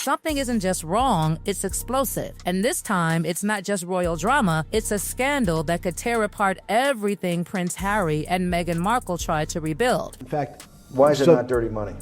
Something isn't just wrong, it's explosive. And this time, it's not just royal drama, it's a scandal that could tear apart everything Prince Harry and Meghan Markle tried to rebuild. In fact, why is it not dirty money?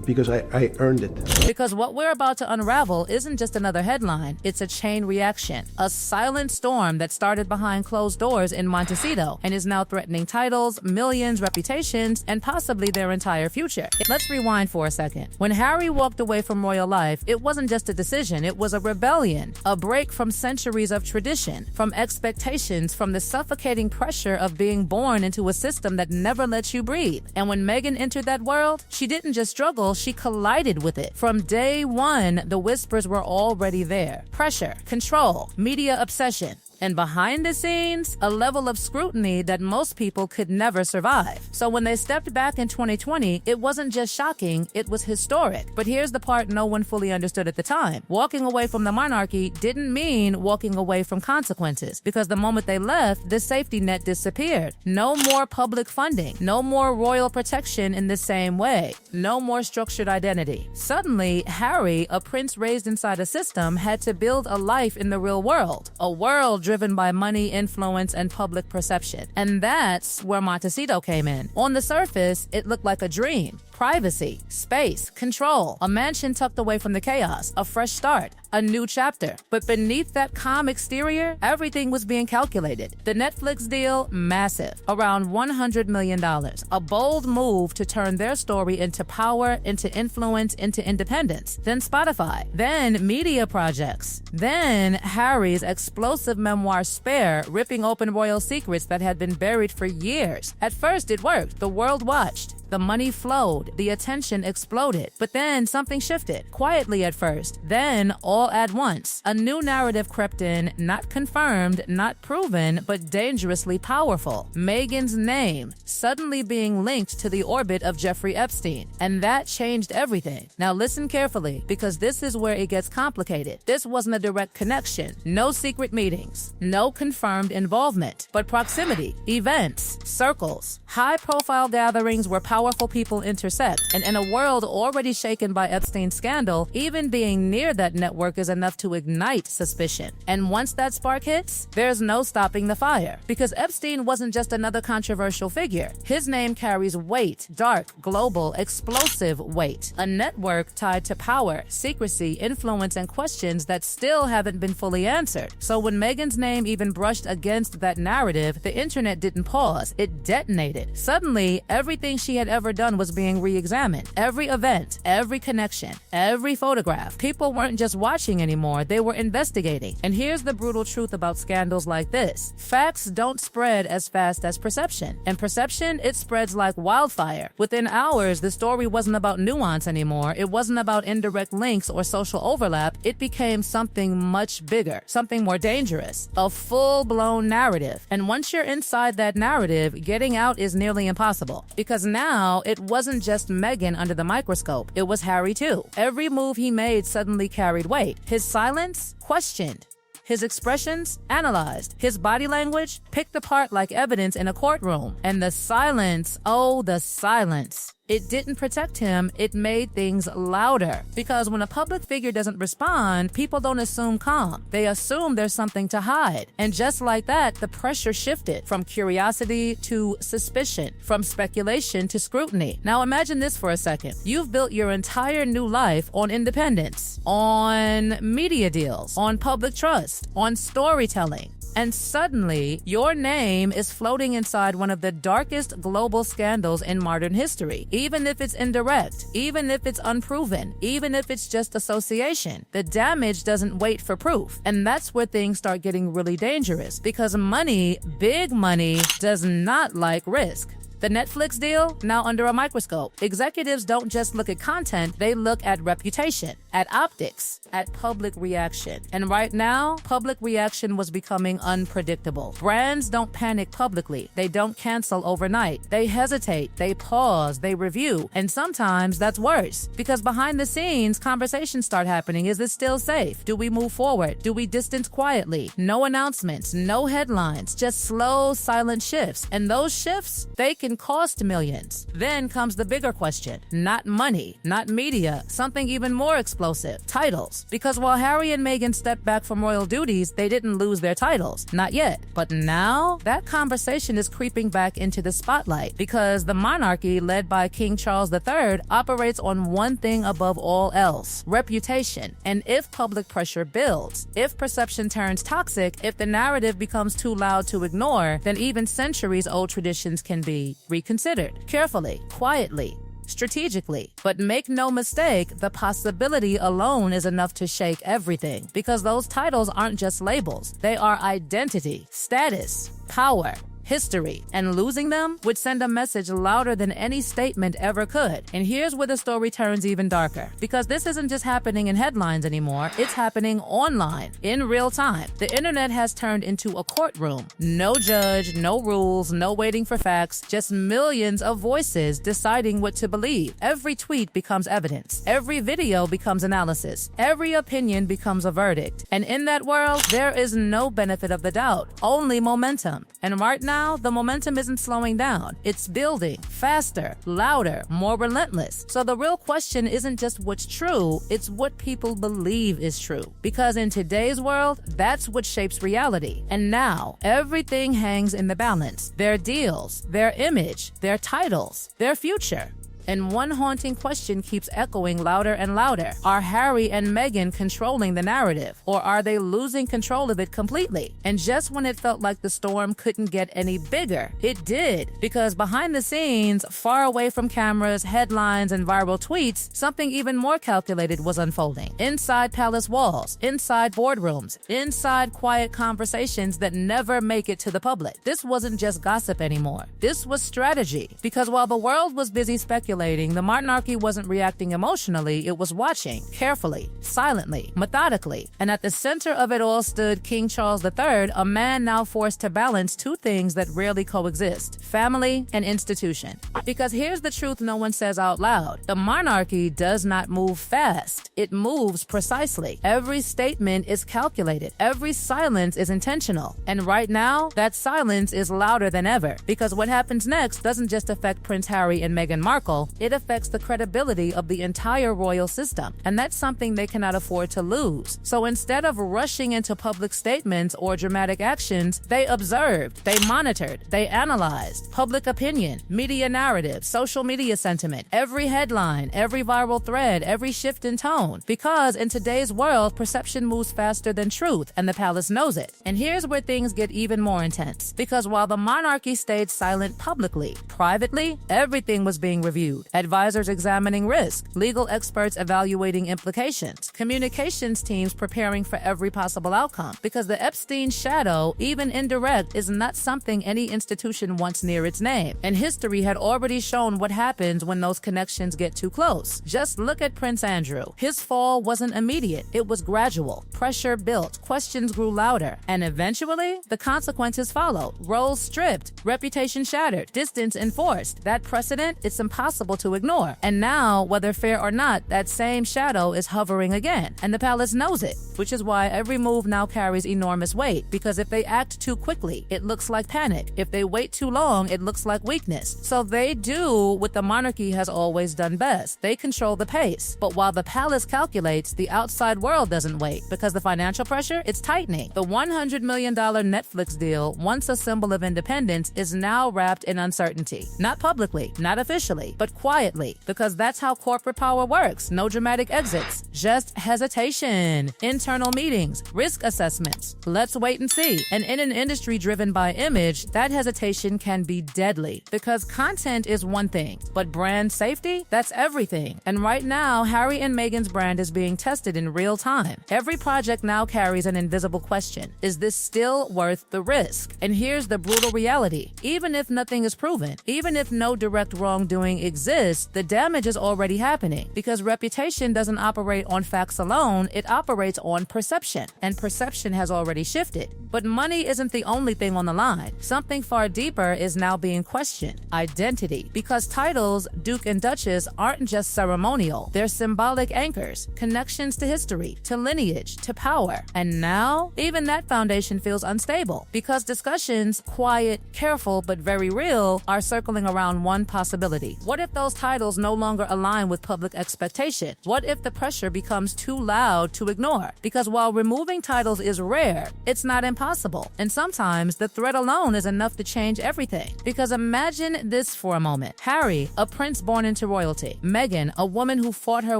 Because I earned it. Because what we're about to unravel isn't just another headline, it's a chain reaction. A silent storm that started behind closed doors in Montecito and is now threatening titles, millions, reputations, and possibly their entire future. Let's rewind for a second. When Harry walked away from royal life, it wasn't just a decision, it was a rebellion. A break from centuries of tradition, from expectations, from the suffocating pressure of being born into a system that never lets you breathe. And when Meghan entered that world, she didn't just struggle, she collided with it. From day one, the whispers were already there. Pressure, control, media obsession. And behind the scenes, a level of scrutiny that most people could never survive. So when they stepped back in 2020, it wasn't just shocking, it was historic. But here's the part no one fully understood at the time. Walking away from the monarchy didn't mean walking away from consequences, because the moment they left, the safety net disappeared. No more public funding, no more royal protection in the same way, no more structured identity. Suddenly, Harry, a prince raised inside a system, had to build a life in the real world, a world driven by money, influence, and public perception. And that's where Montecito came in. On the surface, it looked like a dream. Privacy, space, control, a mansion tucked away from the chaos, a fresh start, a new chapter. But beneath that calm exterior, everything was being calculated. The Netflix deal, massive, around $100 million. A bold move to turn their story into power, into influence, into independence. Then Spotify. Then media projects. Then Harry's explosive memoir Spare, ripping open royal secrets that had been buried for years. At first it worked. The world watched. The money flowed, the attention exploded. But then something shifted, quietly at first, then all at once. A new narrative crept in, not confirmed, not proven, but dangerously powerful. Meghan's name suddenly being linked to the orbit of Jeffrey Epstein. And that changed everything. Now listen carefully, because this is where it gets complicated. This wasn't a direct connection. No secret meetings. No confirmed involvement. But proximity, events, circles, high-profile gatherings where powerful people intersect. And in a world already shaken by Epstein's scandal, even being near that network is enough to ignite suspicion. And once that spark hits, there's no stopping the fire. Because Epstein wasn't just another controversial figure. His name carries weight, dark, global, explosive weight. A network tied to power, secrecy, influence, and questions that still haven't been fully answered. So when Meghan's name even brushed against that narrative, the internet didn't pause, it detonated. Suddenly, everything she had ever done was being re-examined. Every event, every connection, every photograph. People weren't just watching anymore, they were investigating. And here's the brutal truth about scandals like this. Facts don't spread as fast as perception. And perception, it spreads like wildfire. Within hours, the story wasn't about nuance anymore. It wasn't about indirect links or social overlap. It became something much bigger, something more dangerous. A full-blown narrative. And once you're inside that narrative, getting out is nearly impossible. Because now, it wasn't just Meghan under the microscope. It was Harry too. Every move he made suddenly carried weight. His silence, questioned. His expressions, analyzed. His body language, picked apart like evidence in a courtroom. And the silence, oh, the silence. It didn't protect him, it made things louder. Because when a public figure doesn't respond, people don't assume calm. They assume there's something to hide. And just like that, the pressure shifted from curiosity to suspicion, from speculation to scrutiny. Now imagine this for a second. You've built your entire new life on independence, on media deals, on public trust, on storytelling. And suddenly, your name is floating inside one of the darkest global scandals in modern history. Even if it's indirect, even if it's unproven, even if it's just association, the damage doesn't wait for proof. And that's where things start getting really dangerous, because money, big money, does not like risk. The Netflix deal, now under a microscope. Executives don't just look at content, they look at reputation, at optics, at public reaction. And right now, public reaction was becoming unpredictable. Brands don't panic publicly. They don't cancel overnight. They hesitate, they pause, they review. And sometimes that's worse, because behind the scenes, conversations start happening. Is this still safe? Do we move forward? Do we distance quietly? No announcements, no headlines, just slow, silent shifts. And those shifts, they can didn't cost millions. Then comes the bigger question. Not money, not media, something even more explosive. Titles. Because while Harry and Meghan stepped back from royal duties, they didn't lose their titles. Not yet. But now, that conversation is creeping back into the spotlight because the monarchy, led by King Charles III, operates on one thing above all else: reputation. And if public pressure builds, if perception turns toxic, if the narrative becomes too loud to ignore, then even centuries-old traditions can be reconsidered. Carefully, quietly, strategically. But make no mistake, the possibility alone is enough to shake everything, because those titles aren't just labels. They are identity, status, power, history, and losing them would send a message louder than any statement ever could. And here's where the story turns even darker, because this isn't just happening in headlines anymore, it's happening online, in real time. The internet has turned into a courtroom. No judge, no rules, no waiting for facts, just millions of voices deciding what to believe. Every tweet becomes evidence. Every video becomes analysis. Every opinion becomes a verdict. And in that world, there is no benefit of the doubt, only momentum. And right now, the momentum isn't slowing down. It's building faster, louder, more relentless. So the real question isn't just what's true, it's what people believe is true. Because in today's world, that's what shapes reality. And now, everything hangs in the balance. Their deals, their image, their titles, their future. And one haunting question keeps echoing louder and louder. Are Harry and Meghan controlling the narrative? Or are they losing control of it completely? And just when it felt like the storm couldn't get any bigger, it did. Because behind the scenes, far away from cameras, headlines, and viral tweets, something even more calculated was unfolding. Inside palace walls, inside boardrooms, inside quiet conversations that never make it to the public. This wasn't just gossip anymore. This was strategy. Because while the world was busy speculating, the monarchy wasn't reacting emotionally, it was watching, carefully, silently, methodically. And at the center of it all stood King Charles III, a man now forced to balance two things that rarely coexist: family and institution. Because here's the truth no one says out loud. The monarchy does not move fast. It moves precisely. Every statement is calculated. Every silence is intentional. And right now, that silence is louder than ever. Because what happens next doesn't just affect Prince Harry and Meghan Markle, it affects the credibility of the entire royal system. And that's something they cannot afford to lose. So instead of rushing into public statements or dramatic actions, they observed, they monitored, they analyzed public opinion, media narrative, social media sentiment, every headline, every viral thread, every shift in tone. Because in today's world, perception moves faster than truth, and the palace knows it. And here's where things get even more intense. Because while the monarchy stayed silent publicly, privately, everything was being reviewed. Advisors examining risk, legal experts evaluating implications, communications teams preparing for every possible outcome. Because the Epstein shadow, even indirect, is not something any institution wants near its name. And history had already shown what happens when those connections get too close. Just look at Prince Andrew. His fall wasn't immediate, it was gradual. Pressure built, questions grew louder, and eventually, the consequences followed. Roles stripped, reputation shattered, distance enforced. That precedent, it's impossible to ignore. And now, whether fair or not, that same shadow is hovering again. And the palace knows it, which is why every move now carries enormous weight. Because if they act too quickly, it looks like panic. If they wait too long, it looks like weakness. So they do what the monarchy has always done best. They control the pace. But while the palace calculates, the outside world doesn't wait. Because the financial pressure, it's tightening. The $100 million Netflix deal, once a symbol of independence, is now wrapped in uncertainty. Not publicly, not officially, but quietly, because that's how corporate power works. No dramatic exits, just hesitation, internal meetings, risk assessments. Let's wait and see. And in an industry driven by image, that hesitation can be deadly, because content is one thing, but brand safety, that's everything. And right now, Harry and Meghan's brand is being tested in real time. Every project now carries an invisible question. Is this still worth the risk? And here's the brutal reality. Even if nothing is proven, even if no direct wrongdoing exists, exists, the damage is already happening because reputation doesn't operate on facts alone, it operates on perception, and perception has already shifted. But money isn't the only thing on the line. Something far deeper is now being questioned: identity. Because titles, Duke and Duchess, aren't just ceremonial, they're symbolic anchors, connections to history, to lineage, to power. And now, even that foundation feels unstable because discussions, quiet, careful, but very real, are circling around one possibility. What if those titles no longer align with public expectation? What if the pressure becomes too loud to ignore? Because while removing titles is rare, it's not impossible. And sometimes the threat alone is enough to change everything. Because imagine this for a moment. Harry, a prince born into royalty. Meghan, a woman who fought her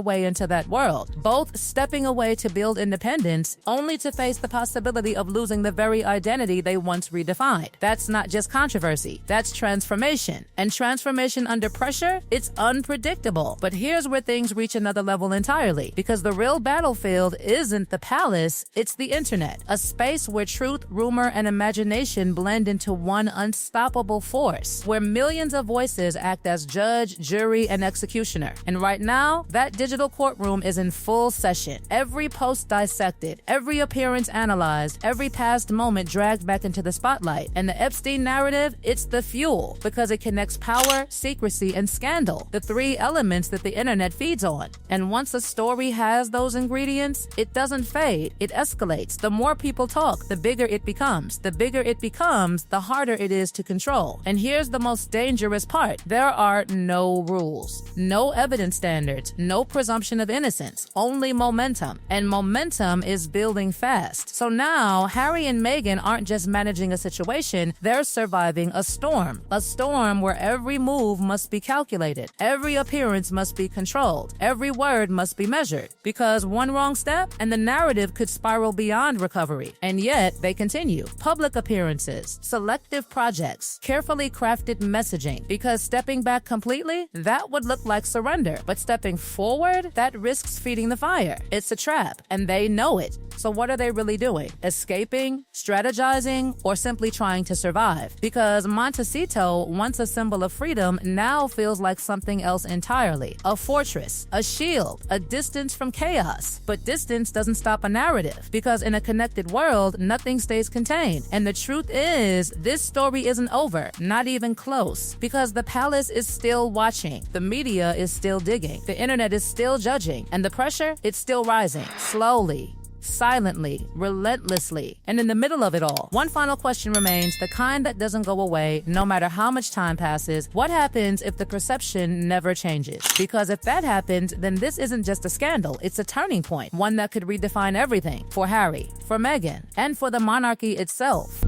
way into that world. Both stepping away to build independence, only to face the possibility of losing the very identity they once redefined. That's not just controversy, that's transformation. And transformation under pressure, it's unpredictable. But here's where things reach another level entirely, because the real battlefield isn't the palace, it's the internet. A space where truth, rumor, and imagination blend into one unstoppable force, where millions of voices act as judge, jury, and executioner. And right now, that digital courtroom is in full session. Every post dissected, every appearance analyzed, every past moment dragged back into the spotlight. And the Epstein narrative, it's the fuel, because it connects power, secrecy, and scandal, the three elements that the internet feeds on. And once a story has those ingredients, it doesn't fade, it escalates. The more people talk, the bigger it becomes. The bigger it becomes, the harder it is to control. And here's the most dangerous part. There are no rules, no evidence standards, no presumption of innocence, only momentum. And momentum is building fast. So now, Harry and Meghan aren't just managing a situation, they're surviving a storm. A storm where every move must be calculated, every appearance must be controlled, every word must be measured. Because one wrong step, and the narrative could spiral beyond recovery. And yet, they continue. Public appearances, selective projects, carefully crafted messaging. Because stepping back completely, that would look like surrender. But stepping forward, that risks feeding the fire. It's a trap, and they know it. So what are they really doing? Escaping, strategizing, or simply trying to survive? Because Montecito, once a symbol of freedom, now feels like something else entirely. A fortress, a shield, a distance from chaos. But distance doesn't stop a narrative, because in a connected world, nothing stays contained. And the truth is, this story isn't over, not even close. Because the palace is still watching, the media is still digging, the internet is still judging, and the pressure, it's still rising, slowly, silently, relentlessly. And in the middle of it all, one final question remains, the kind that doesn't go away no matter how much time passes. What happens if the perception never changes? Because if that happens, then this isn't just a scandal, it's a turning point, one that could redefine everything for Harry, for Meghan, and for the monarchy itself.